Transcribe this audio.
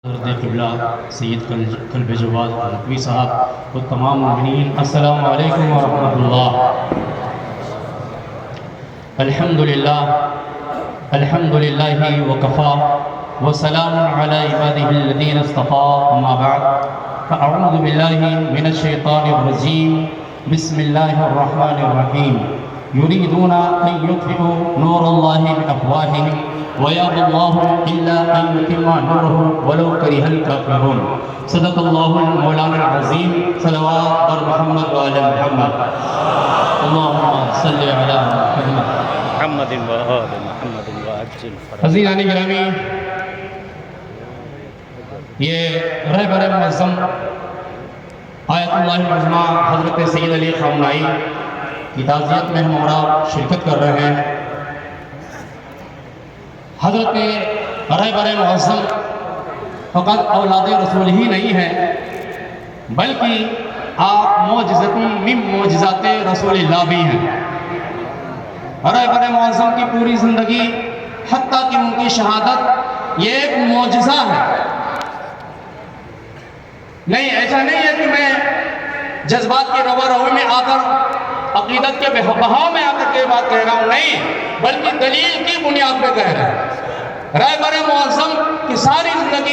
حضرت قبلہ سید قلب جواد نقوی صاحب و تمام مومنین، السلام علیکم ورحمۃ اللہ۔ الحمدللہ وکفا وسلام علی عبادہ الذین اصطفیٰ، اما بعد فاعوذ باللہ من الشیطان الرجیم، بسم اللہ الرحمن الرحیم۔ یریدون ان یطفئوا نور اللہ بافواہہم وَيَأْبَى اللَّهُ إِلَّا أَن يُتِمَّ نُورَهُ وَلَوْ كَرِهَ الْكَافِرُونَ۔ صدق اللہ المولانا العظیم، صلوات بر محمد وعلی محمد، اللہم صلی علی محمد وآل محمد وعجل فرجهم۔ حضرین گرامی، یہ رہبر معظم آیت اللہ العظمیٰ حضرت سید علی خامنہئی کی تعزیت میں ہمارا شرکت کر رہے ہیں۔ حضرت رہبر معظم فقط اولاد رسول ہی نہیں ہیں، بلکہ آپ معجزۃ من معجزات رسول اللہ بھی ہیں۔ رہبر معظم کی پوری زندگی حتیٰ کہ ان کی شہادت یہ ایک معجزہ ہے۔ نہیں، ایسا نہیں ہے کہ میں جذبات کے روا رہو میں آ کر عقیدت کے بہاؤ میں آ کر کے بات کہہ رہا ہوں، نہیں، بلکہ دلیل کی بنیاد پہ کہہ رہا ہوں۔ رہبر معظم کی ساری زندگی